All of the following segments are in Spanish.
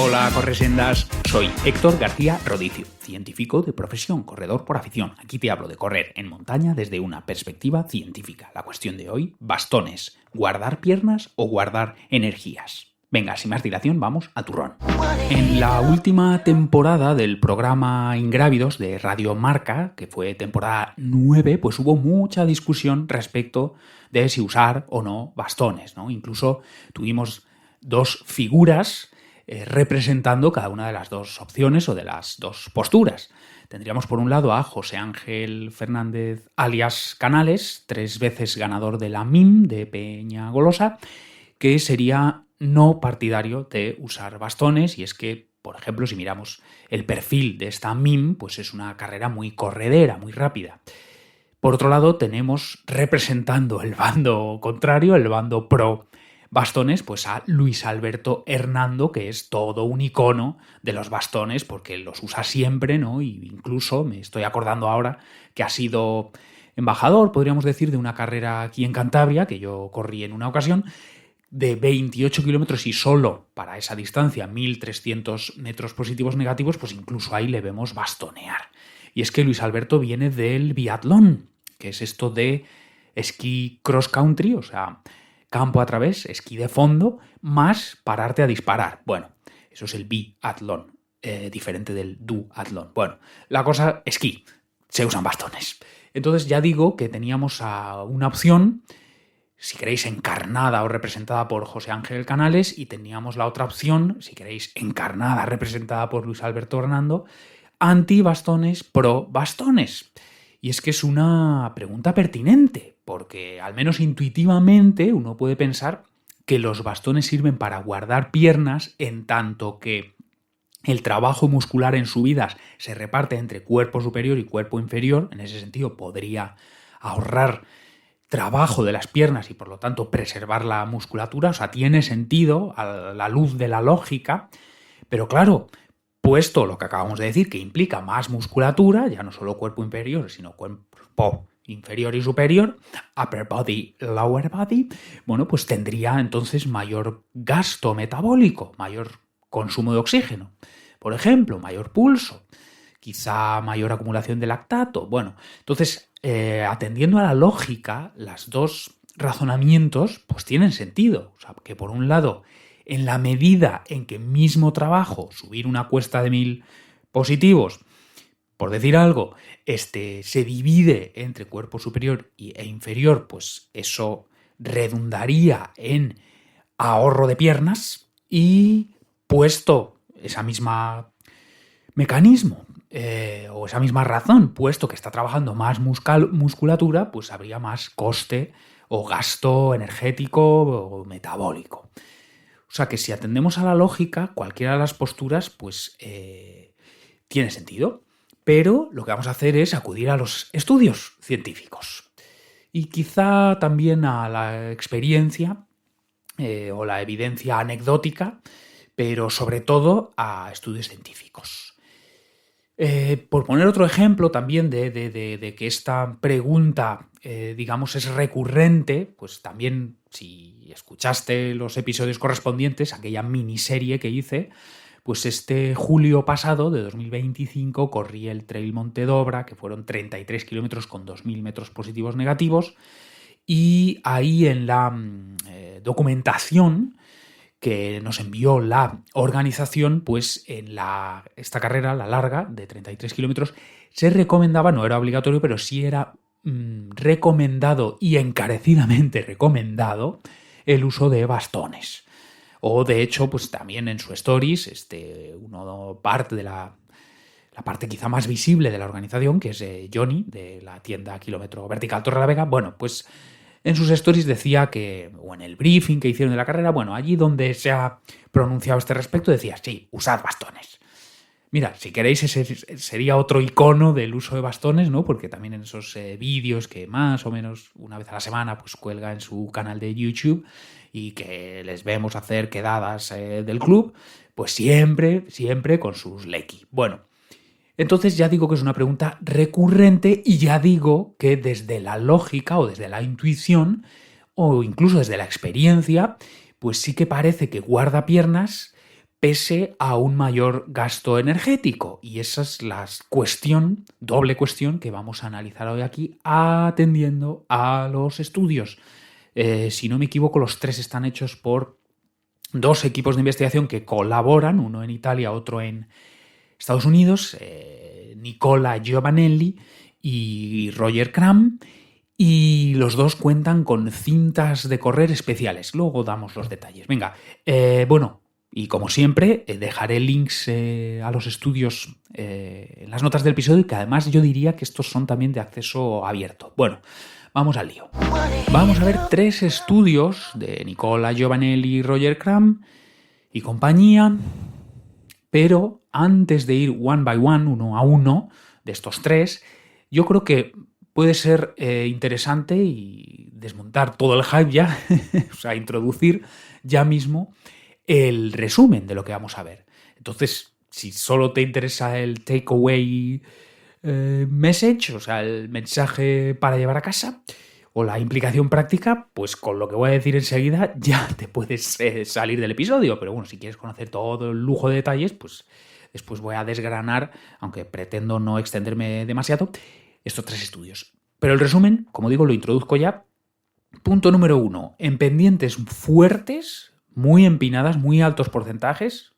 Hola, corresendas. Soy Héctor García Rodicio, científico de profesión, corredor por afición. Aquí te hablo de correr en montaña desde una perspectiva científica. La cuestión de hoy, bastones. ¿Guardar piernas o guardar energías? Venga, sin más dilación, vamos a turrón. En la última temporada del programa Ingrávidos de Radio Marca, que fue temporada 9, pues hubo mucha discusión respecto de si usar o no bastones, ¿no? Incluso tuvimos dos figuras representando cada una de las dos opciones o de las dos posturas. Tendríamos por un lado a José Ángel Fernández alias Canales, 3 veces ganador de la MIM de Peñagolosa, que sería no partidario de usar bastones, y es que, por ejemplo, si miramos el perfil de esta MIM, pues es una carrera muy corredera, muy rápida. Por otro lado, tenemos representando el bando contrario, el bando pro bastones, pues a Luis Alberto Hernando, que es todo un icono de los bastones porque los usa siempre, ¿no? Y incluso me estoy acordando ahora que ha sido embajador, podríamos decir, de una carrera aquí en Cantabria, que yo corrí en una ocasión, de 28 kilómetros y solo para esa distancia 1.300 metros positivos negativos, pues incluso ahí le vemos bastonear. Y es que Luis Alberto viene del biatlón, que es esto de esquí cross country, o sea, campo a través, esquí de fondo, más pararte a disparar. Bueno, eso es el biatlón, diferente del duatlón. Bueno, la cosa, esquí, se usan bastones. Entonces ya digo que teníamos una opción, si queréis encarnada o representada por José Ángel Canales, y teníamos la otra opción, si queréis encarnada, representada por Luis Alberto Hernando, anti-bastones, pro-bastones. Y es que es una pregunta pertinente, porque al menos intuitivamente uno puede pensar que los bastones sirven para guardar piernas en tanto que el trabajo muscular en subidas se reparte entre cuerpo superior y cuerpo inferior. En ese sentido podría ahorrar trabajo de las piernas y por lo tanto preservar la musculatura. O sea, tiene sentido a la luz de la lógica, pero claro, puesto lo que acabamos de decir, que implica más musculatura, ya no solo cuerpo inferior, sino cuerpo inferior y superior, upper body, lower body, bueno, pues tendría entonces mayor gasto metabólico, mayor consumo de oxígeno, por ejemplo, mayor pulso, quizá mayor acumulación de lactato. Bueno, entonces, atendiendo a la lógica, los dos razonamientos pues tienen sentido. O sea, que por un lado, en la medida en que mismo trabajo, subir una cuesta de 1000 positivos, por decir algo, se divide entre cuerpo superior e inferior, pues eso redundaría en ahorro de piernas. Y puesto esa misma mecanismo o esa misma razón, puesto que está trabajando más musculatura, pues habría más coste o gasto energético o metabólico. O sea que si atendemos a la lógica, cualquiera de las posturas pues tiene sentido. Pero lo que vamos a hacer es acudir a los estudios científicos y quizá también a la experiencia o la evidencia anecdótica, pero sobre todo a estudios científicos. Por poner otro ejemplo también de que esta pregunta, digamos, es recurrente, pues también si escuchaste los episodios correspondientes, aquella miniserie que hice, pues este julio pasado de 2025 corrí el Trail Montedobra, que fueron 33 kilómetros con 2.000 metros positivos negativos, y ahí en la documentación que nos envió la organización, pues en esta carrera, la larga, de 33 kilómetros, se recomendaba, no era obligatorio, pero sí era recomendado y encarecidamente recomendado el uso de bastones. O de hecho, pues también en su stories, parte de la parte quizá más visible de la organización, que es Johnny, de la tienda Kilómetro Vertical Torrelavega, bueno, pues en sus stories decía que, o en el briefing que hicieron de la carrera, bueno, allí donde se ha pronunciado este respecto, decía, sí, usad bastones. Mira, si queréis, ese sería otro icono del uso de bastones, ¿no? Porque también en esos vídeos que más o menos una vez a la semana pues cuelga en su canal de YouTube y que les vemos hacer quedadas del club, pues siempre con sus lequis. Bueno, entonces ya digo que es una pregunta recurrente y ya digo que desde la lógica o desde la intuición o incluso desde la experiencia, pues sí que parece que guarda piernas pese a un mayor gasto energético. Y esa es la doble cuestión que vamos a analizar hoy aquí, atendiendo a los estudios. Si no me equivoco, los 3 están hechos por 2 equipos de investigación que colaboran, uno en Italia, otro en Estados Unidos, Nicola Giovanelli y Roger Cram, y los 2 cuentan con cintas de correr especiales. Luego damos los detalles. Venga, y como siempre, dejaré links a los estudios en las notas del episodio, que además yo diría que estos son también de acceso abierto. Bueno, vamos al lío. Vamos a ver 3 estudios de Nicola Giovanelli, Roger Cram y compañía, pero antes de ir one by one, uno a uno, de estos 3, yo creo que puede ser interesante y desmontar todo el hype ya, o sea, introducir ya mismo el resumen de lo que vamos a ver. Entonces, si solo te interesa el takeaway message, o sea, el mensaje para llevar a casa, o la implicación práctica, pues con lo que voy a decir enseguida ya te puedes salir del episodio. Pero bueno, si quieres conocer todo el lujo de detalles, pues después voy a desgranar, aunque pretendo no extenderme demasiado, estos 3 estudios. Pero el resumen, como digo, lo introduzco ya. Punto número 1. En pendientes fuertes, muy empinadas, muy altos porcentajes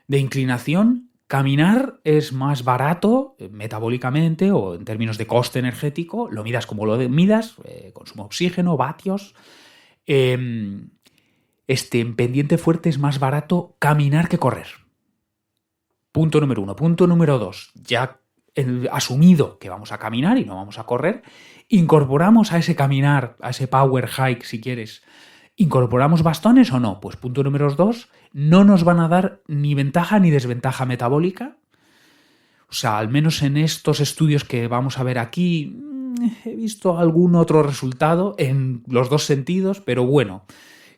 de inclinación, caminar es más barato metabólicamente o en términos de coste energético, lo midas como lo midas, consumo de oxígeno, vatios. En pendiente fuerte es más barato caminar que correr. Punto número 1. Punto número 2. Ya asumido que vamos a caminar y no vamos a correr, incorporamos a ese caminar, a ese power hike si quieres, ¿incorporamos bastones o no? Pues punto número 2, no nos van a dar ni ventaja ni desventaja metabólica. O sea, al menos en estos estudios que vamos a ver aquí, he visto algún otro resultado en los 2 sentidos, pero bueno,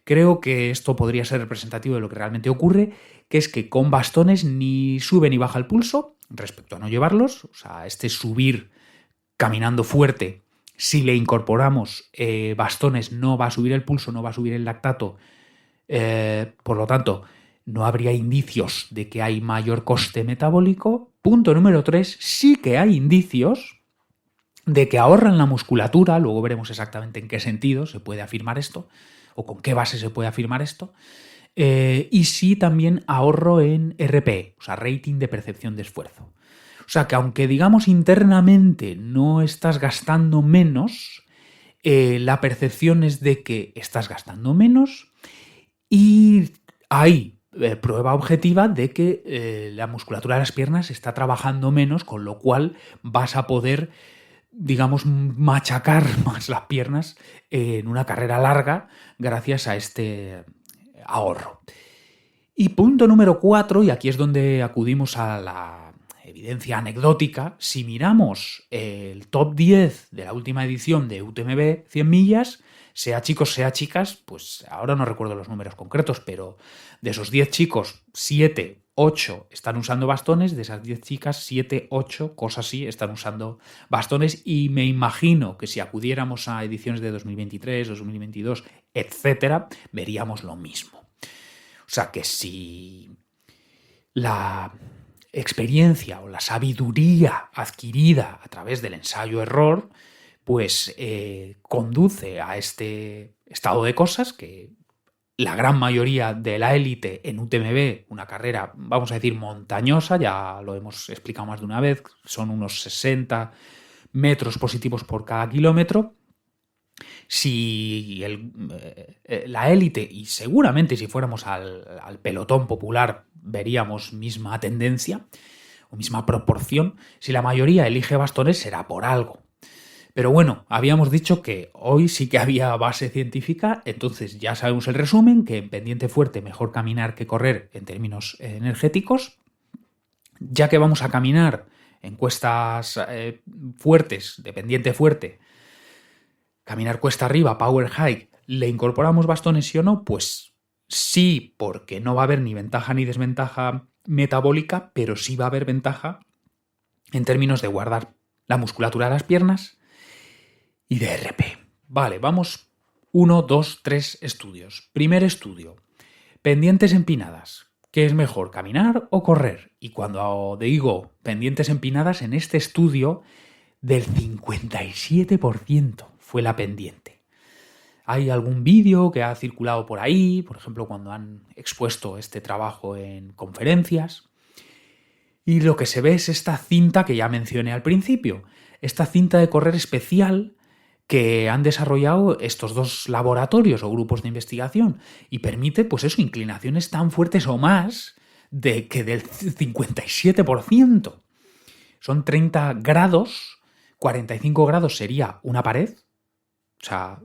creo que esto podría ser representativo de lo que realmente ocurre, que es que con bastones ni sube ni baja el pulso respecto a no llevarlos. O sea, subir caminando fuerte, si le incorporamos bastones, no va a subir el pulso, no va a subir el lactato. Por lo tanto, no habría indicios de que hay mayor coste metabólico. Punto número 3, sí que hay indicios de que ahorran la musculatura. Luego veremos exactamente en qué sentido se puede afirmar esto, o con qué base se puede afirmar esto. Y sí también ahorro en RPE, o sea, rating de percepción de esfuerzo. O sea, que aunque digamos internamente no estás gastando menos, la percepción es de que estás gastando menos y hay prueba objetiva de que la musculatura de las piernas está trabajando menos, con lo cual vas a poder, digamos, machacar más las piernas en una carrera larga gracias a este ahorro. Y punto número 4, y aquí es donde acudimos a la evidencia anecdótica, si miramos el top 10 de la última edición de UTMB 100 millas, sea chicos, sea chicas, pues ahora no recuerdo los números concretos, pero de esos 10 chicos, 7, 8 están usando bastones, de esas 10 chicas, 7, 8, cosas así, están usando bastones, y me imagino que si acudiéramos a ediciones de 2023, 2022, etcétera, veríamos lo mismo. O sea que si la experiencia o la sabiduría adquirida a través del ensayo-error, pues conduce a este estado de cosas que la gran mayoría de la élite en UTMB, una carrera, vamos a decir, montañosa, ya lo hemos explicado más de una vez, son unos 60 metros positivos por cada kilómetro. Si la élite, y seguramente si fuéramos al pelotón popular veríamos misma tendencia o misma proporción, si la mayoría elige bastones será por algo. Pero bueno, habíamos dicho que hoy sí que había base científica, entonces ya sabemos el resumen, que en pendiente fuerte mejor caminar que correr en términos energéticos. Ya que vamos a caminar en cuestas fuertes, de pendiente fuerte, caminar cuesta arriba, power hike, ¿le incorporamos bastones sí o no? Pues sí, porque no va a haber ni ventaja ni desventaja metabólica, pero sí va a haber ventaja en términos de guardar la musculatura de las piernas y de RP. Vale, vamos 1, 2, 3 estudios. Primer estudio, pendientes empinadas. ¿Qué es mejor, caminar o correr? Y cuando digo pendientes empinadas, en este estudio del 57% fue la pendiente. Hay algún vídeo que ha circulado por ahí, por ejemplo, cuando han expuesto este trabajo en conferencias, y lo que se ve es esta cinta que ya mencioné al principio, esta cinta de correr especial que han desarrollado estos dos laboratorios o grupos de investigación y permite, pues eso, inclinaciones tan fuertes o más que del 57%. Son 30 grados, 45 grados sería una pared, o sea,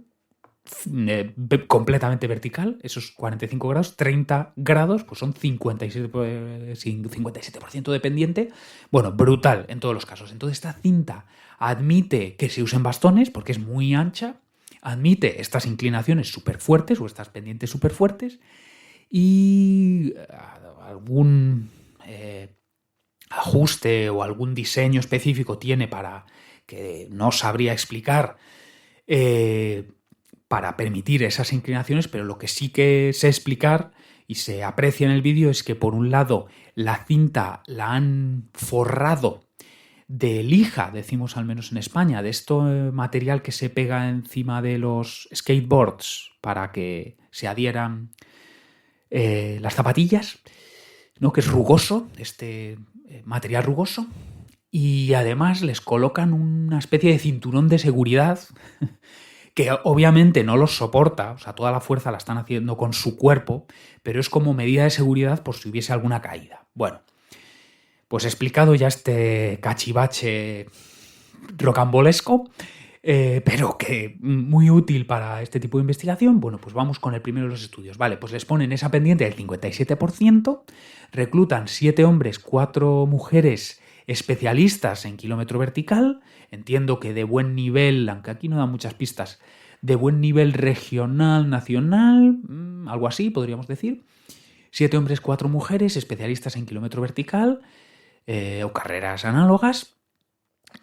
completamente vertical, esos 45 grados, 30 grados, pues son 57% de pendiente. Bueno, brutal en todos los casos. Entonces esta cinta admite que se usen bastones porque es muy ancha, admite estas inclinaciones súper fuertes o estas pendientes súper fuertes y algún ajuste o algún diseño específico tiene para que no sabría explicar para permitir esas inclinaciones, pero lo que sí que sé explicar y se aprecia en el vídeo es que por un lado la cinta la han forrado de lija, decimos al menos en España, de esto material que se pega encima de los skateboards para que se adhieran las zapatillas, ¿no? Que es rugoso, este material rugoso, y además les colocan una especie de cinturón de seguridad que obviamente no los soporta, o sea, toda la fuerza la están haciendo con su cuerpo, pero es como medida de seguridad por si hubiese alguna caída. Bueno, pues explicado ya este cachivache rocambolesco, pero que muy útil para este tipo de investigación, bueno, pues vamos con el primero de los estudios. Vale, pues les ponen esa pendiente del 57%, reclutan 7 hombres, 4 mujeres especialistas en kilómetro vertical, entiendo que de buen nivel, aunque aquí no da muchas pistas, de buen nivel regional, nacional, algo así podríamos decir. 7 hombres, 4 mujeres, especialistas en kilómetro vertical o carreras análogas.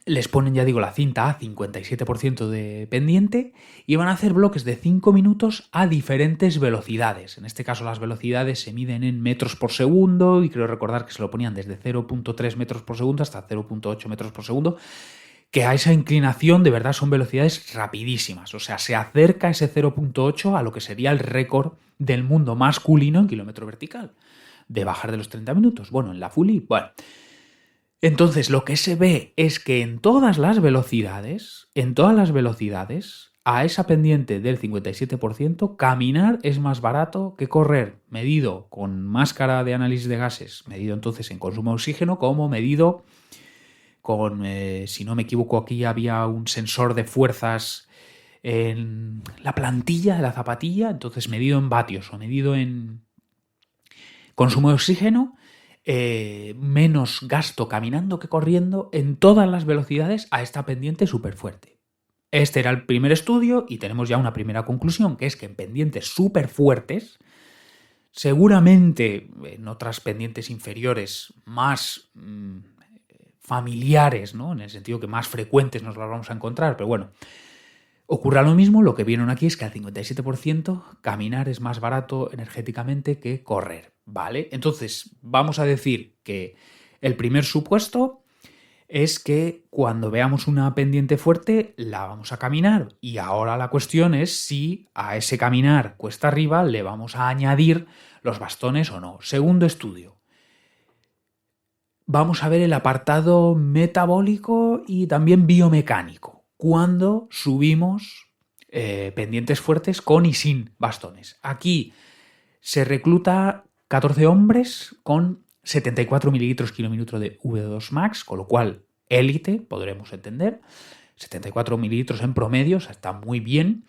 Les ponen, ya digo, la cinta a 57% de pendiente y van a hacer bloques de 5 minutos a diferentes velocidades. En este caso las velocidades se miden en metros por segundo y creo recordar que se lo ponían desde 0.3 metros por segundo hasta 0.8 metros por segundo, que a esa inclinación de verdad son velocidades rapidísimas. O sea, se acerca ese 0.8 a lo que sería el récord del mundo masculino en kilómetro vertical, de bajar de los 30 minutos. Bueno, en la Fully, bueno. Entonces, lo que se ve es que en todas las velocidades, a esa pendiente del 57%, caminar es más barato que correr, medido con máscara de análisis de gases, medido entonces en consumo de oxígeno, como medido con, si no me equivoco, aquí había un sensor de fuerzas en la plantilla de la zapatilla, entonces medido en vatios o medido en consumo de oxígeno, menos gasto caminando que corriendo en todas las velocidades a esta pendiente súper fuerte. Este era el primer estudio y tenemos ya una primera conclusión, que es que en pendientes súper fuertes, seguramente en otras pendientes inferiores más familiares, ¿no? En el sentido que más frecuentes nos las vamos a encontrar, pero bueno, ocurra lo mismo. Lo que vieron aquí es que al 57% caminar es más barato energéticamente que correr, ¿vale? Entonces vamos a decir que el primer supuesto es que cuando veamos una pendiente fuerte la vamos a caminar, y ahora la cuestión es si a ese caminar cuesta arriba le vamos a añadir los bastones o no. Segundo estudio. Vamos a ver el apartado metabólico y también biomecánico cuando subimos pendientes fuertes con y sin bastones. Aquí se recluta 14 hombres con 74 mililitros kilómetro de VO2 max, con lo cual élite, podremos entender. 74 mililitros en promedio, o sea, está muy bien.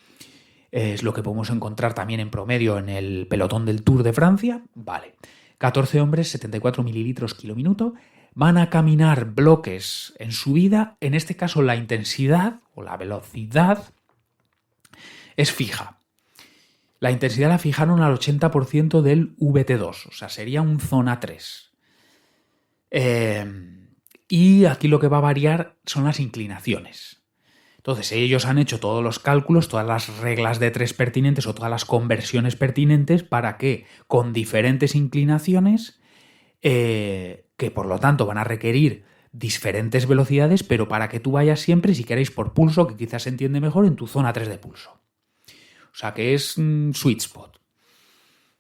Es lo que podemos encontrar también en promedio en el pelotón del Tour de Francia. Vale. 14 hombres, 74 mililitros kilómetro, van a caminar bloques en subida. En este caso la intensidad o la velocidad es fija. La intensidad la fijaron al 80% del VT2, o sea, sería un zona 3. Y aquí lo que va a variar son las inclinaciones. Entonces ellos han hecho todos los cálculos, todas las reglas de 3 pertinentes o todas las conversiones pertinentes para que con diferentes inclinaciones, que por lo tanto van a requerir diferentes velocidades, pero para que tú vayas siempre, si queréis por pulso, que quizás se entiende mejor, en tu zona 3 de pulso. O sea que es sweet spot.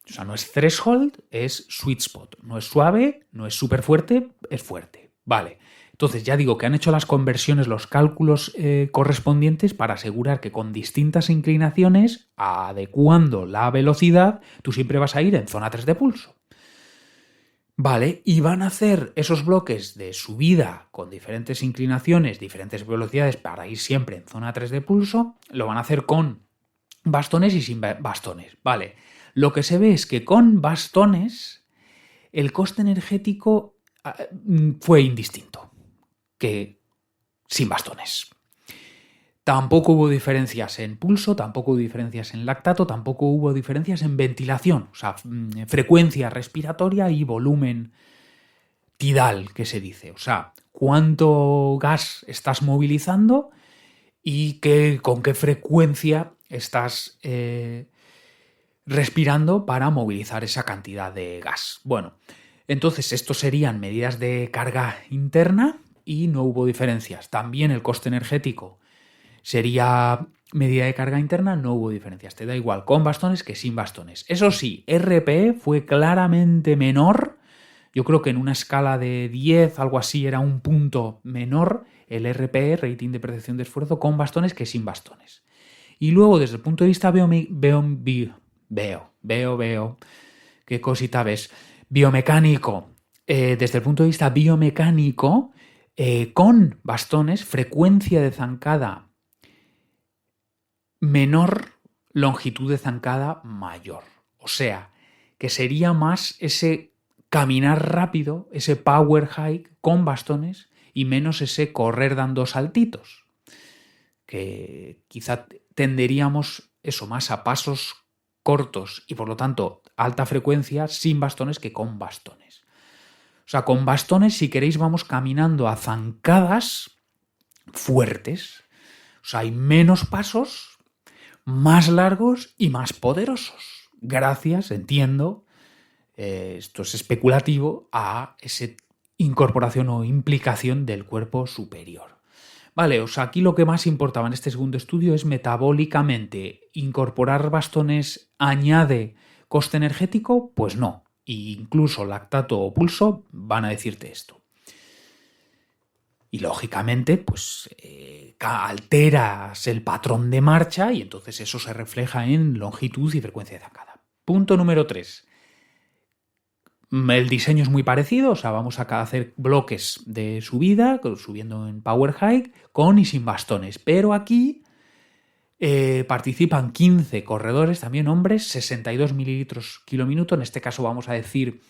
O sea, no es threshold, es sweet spot. No es suave, no es súper fuerte, es fuerte. Vale. Entonces ya digo que han hecho las conversiones, los cálculos correspondientes para asegurar que con distintas inclinaciones, adecuando la velocidad, tú siempre vas a ir en zona 3 de pulso. Vale, y van a hacer esos bloques de subida con diferentes inclinaciones, diferentes velocidades para ir siempre en zona 3 de pulso, lo van a hacer con bastones y sin bastones. Vale, lo que se ve es que con bastones el coste energético fue indistinto que sin bastones. Tampoco hubo diferencias en pulso, tampoco hubo diferencias en lactato, tampoco hubo diferencias en ventilación, o sea, frecuencia respiratoria y volumen tidal, que se dice. O sea, cuánto gas estás movilizando y con qué frecuencia estás respirando para movilizar esa cantidad de gas. Bueno, entonces estos serían medidas de carga interna y no hubo diferencias. También el coste energético sería medida de carga interna, no hubo diferencias. Te da igual con bastones que sin bastones. Eso sí, RPE fue claramente menor. Yo creo que en una escala de 10, algo así, era un punto menor el RPE, rating de percepción de esfuerzo, con bastones que sin bastones. Y luego, desde el punto de vista qué cosita ves, biomecánico. Desde el punto de vista biomecánico, con bastones, frecuencia de zancada menor, longitud de zancada mayor. O sea, que sería más ese caminar rápido, ese power hike con bastones y menos ese correr dando saltitos. Que quizá tenderíamos eso más a pasos cortos y por lo tanto alta frecuencia sin bastones que con bastones. O sea, con bastones, si queréis, vamos caminando a zancadas fuertes. O sea, hay menos pasos, más largos y más poderosos. Gracias, entiendo, esto es especulativo, a esa incorporación o implicación del cuerpo superior. Vale, o sea, aquí lo que más importaba en este segundo estudio es metabólicamente. ¿Incorporar bastones añade coste energético? Pues no. E incluso lactato o pulso van a decirte esto. Y lógicamente, pues alteras el patrón de marcha y entonces eso se refleja en longitud y frecuencia de zancada. Punto número 3. El diseño es muy parecido, o sea, vamos a hacer bloques de subida, subiendo en power hike, con y sin bastones. Pero aquí participan 15 corredores, también hombres, 62 mililitros km. En este caso vamos a decir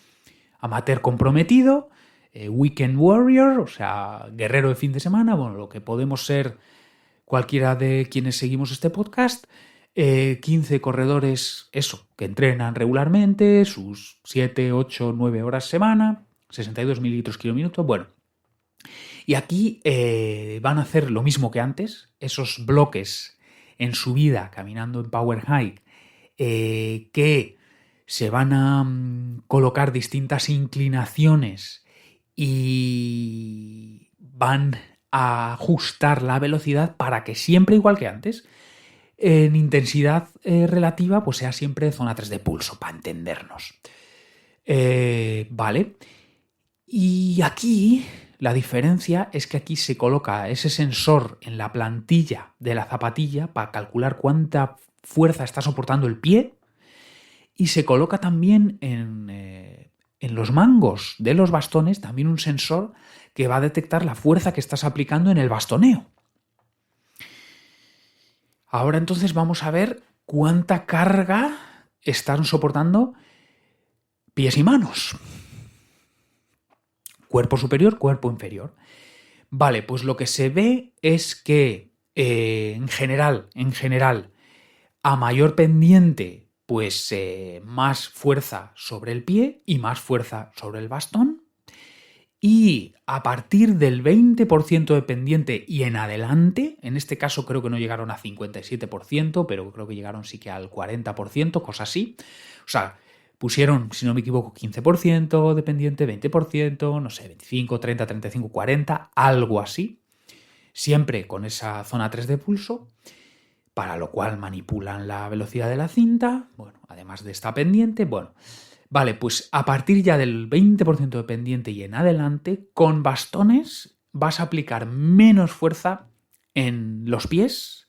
amateur comprometido, weekend warrior, o sea, guerrero de fin de semana, bueno, lo que podemos ser cualquiera de quienes seguimos este podcast. 15 corredores, eso, que entrenan regularmente, sus 7, 8, 9 horas semana, 62 mililitros km. Bueno, y aquí van a hacer lo mismo que antes, esos bloques en subida, caminando en power hike, que se van a colocar distintas inclinaciones y van a ajustar la velocidad para que siempre, igual que antes, en intensidad relativa, pues sea siempre zona 3 de pulso, para entendernos. Vale. Y aquí la diferencia es que aquí se coloca ese sensor en la plantilla de la zapatilla para calcular cuánta fuerza está soportando el pie y se coloca también en los mangos de los bastones también un sensor que va a detectar la fuerza que estás aplicando en el bastoneo. Ahora entonces vamos a ver cuánta carga están soportando pies y manos. Cuerpo superior, cuerpo inferior. Vale, pues lo que se ve es que en general, a mayor pendiente, pues más fuerza sobre el pie y más fuerza sobre el bastón. Y a partir del 20% de pendiente y en adelante, en este caso creo que no llegaron a 57%, pero creo que llegaron sí que al 40%, cosas así. O sea, pusieron, si no me equivoco, 15% de pendiente, 20%, no sé, 25, 30, 35, 40, algo así. Siempre con esa zona 3 de pulso, para lo cual manipulan la velocidad de la cinta, bueno, además de esta pendiente, bueno. Vale, pues a partir ya del 20% de pendiente y en adelante, con bastones vas a aplicar menos fuerza en los pies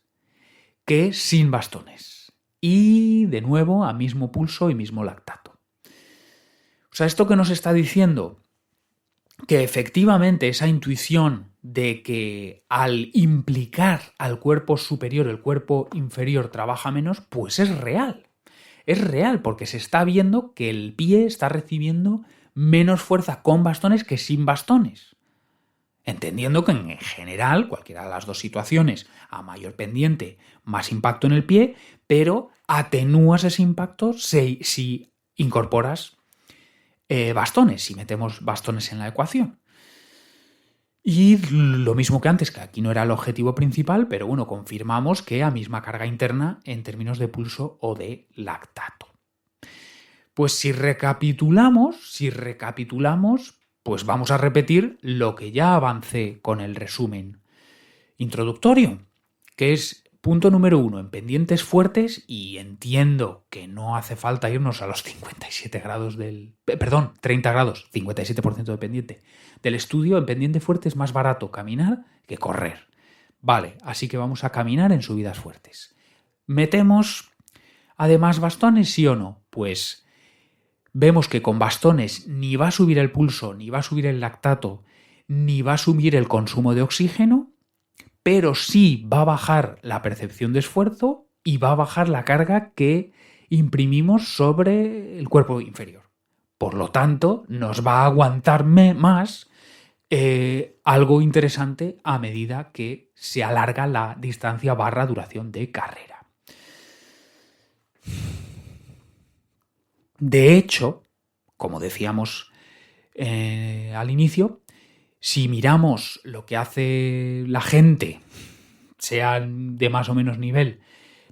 que sin bastones. Y de nuevo a mismo pulso y mismo lactato. O sea, ¿esto que nos está diciendo? Que efectivamente esa intuición de que al implicar al cuerpo superior el cuerpo inferior trabaja menos, pues es real. Es real porque se está viendo que el pie está recibiendo menos fuerza con bastones que sin bastones. Entendiendo que en general, cualquiera de las dos situaciones, a mayor pendiente, más impacto en el pie, pero atenúas ese impacto si incorporas bastones, si metemos bastones en la ecuación. Y lo mismo que antes, que aquí no era el objetivo principal, pero bueno, confirmamos que a misma carga interna en términos de pulso o de lactato. Pues si recapitulamos, pues vamos a repetir lo que ya avancé con el resumen introductorio, que es punto número 1, en pendientes fuertes, y entiendo que no hace falta irnos a los 57 grados 30 grados, 57% de pendiente del estudio. En pendiente fuerte es más barato caminar que correr. Vale, así que vamos a caminar en subidas fuertes. ¿Metemos además bastones, sí o no? Pues vemos que con bastones ni va a subir el pulso, ni va a subir el lactato, ni va a subir el consumo de oxígeno, pero sí va a bajar la percepción de esfuerzo y va a bajar la carga que imprimimos sobre el cuerpo inferior. Por lo tanto, nos va a aguantar más algo interesante a medida que se alarga la distancia / duración de carrera. De hecho, como decíamos al inicio, si miramos lo que hace la gente, sea de más o menos nivel,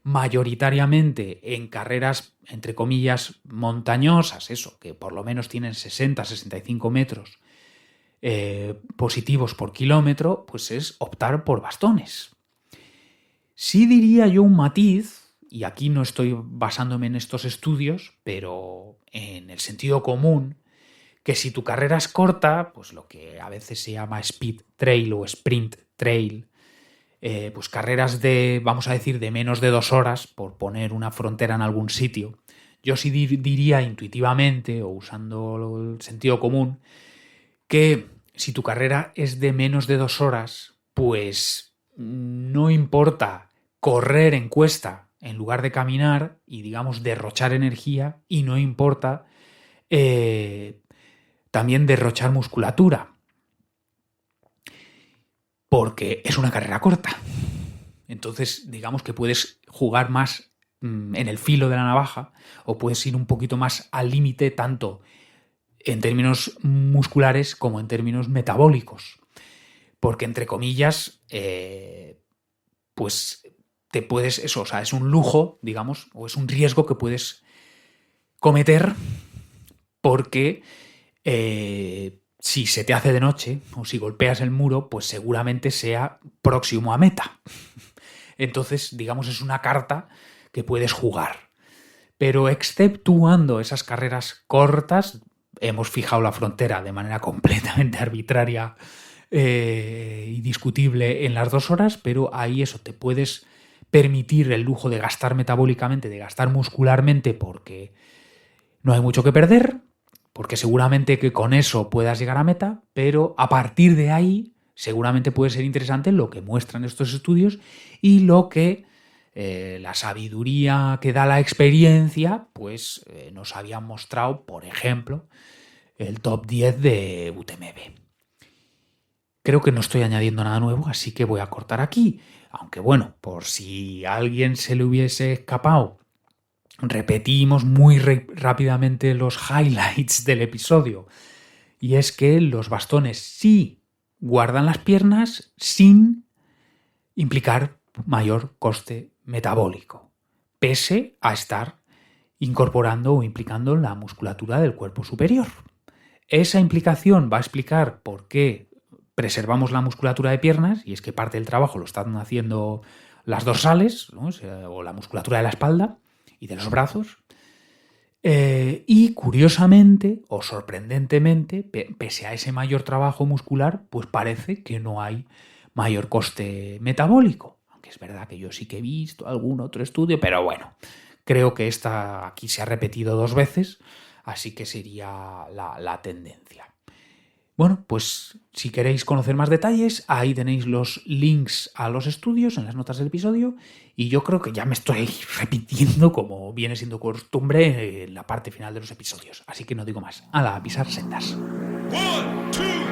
mayoritariamente en carreras, entre comillas, montañosas, eso, que por lo menos tienen 60-65 metros positivos por kilómetro, pues es optar por bastones. Sí diría yo un matiz, y aquí no estoy basándome en estos estudios, pero en el sentido común, que si tu carrera es corta, pues lo que a veces se llama speed trail o sprint trail, pues carreras de, vamos a decir, de menos de 2 horas, por poner una frontera en algún sitio, yo sí diría intuitivamente, o usando el sentido común, que si tu carrera es de menos de 2 horas, pues no importa correr en cuesta en lugar de caminar y, digamos, derrochar energía, y no importa también derrochar musculatura, porque es una carrera corta. Entonces, digamos que puedes jugar más en el filo de la navaja, o puedes ir un poquito más al límite, tanto en términos musculares como en términos metabólicos. Porque, entre comillas, pues te puedes, eso, o sea, es un lujo, digamos, o es un riesgo que puedes cometer porque si se te hace de noche o si golpeas el muro, pues seguramente sea próximo a meta. Entonces, digamos, es una carta que puedes jugar. Pero exceptuando esas carreras cortas, hemos fijado la frontera de manera completamente arbitraria y discutible en las 2 horas, pero ahí eso, te puedes permitir el lujo de gastar metabólicamente, de gastar muscularmente, porque no hay mucho que perder, porque seguramente que con eso puedas llegar a meta, pero a partir de ahí seguramente puede ser interesante lo que muestran estos estudios y lo que la sabiduría que da la experiencia pues nos habían mostrado, por ejemplo, el top 10 de UTMB. Creo que no estoy añadiendo nada nuevo, así que voy a cortar aquí. Aunque bueno, por si a alguien se le hubiese escapado, repetimos muy rápidamente los highlights del episodio, y es que los bastones sí guardan las piernas sin implicar mayor coste metabólico, pese a estar incorporando o implicando la musculatura del cuerpo superior. Esa implicación va a explicar por qué preservamos la musculatura de piernas, y es que parte del trabajo lo están haciendo las dorsales, ¿no? O la musculatura de la espalda y de los brazos. Y curiosamente o sorprendentemente, pese a ese mayor trabajo muscular, pues parece que no hay mayor coste metabólico. Aunque es verdad que yo sí que he visto algún otro estudio, pero bueno, creo que esta aquí se ha repetido 2 veces, así que sería la tendencia. Bueno, pues si queréis conocer más detalles, ahí tenéis los links a los estudios en las notas del episodio, y yo creo que ya me estoy repitiendo como viene siendo costumbre en la parte final de los episodios, así que no digo más. ¡Hala, a pisar sendas! 1, 2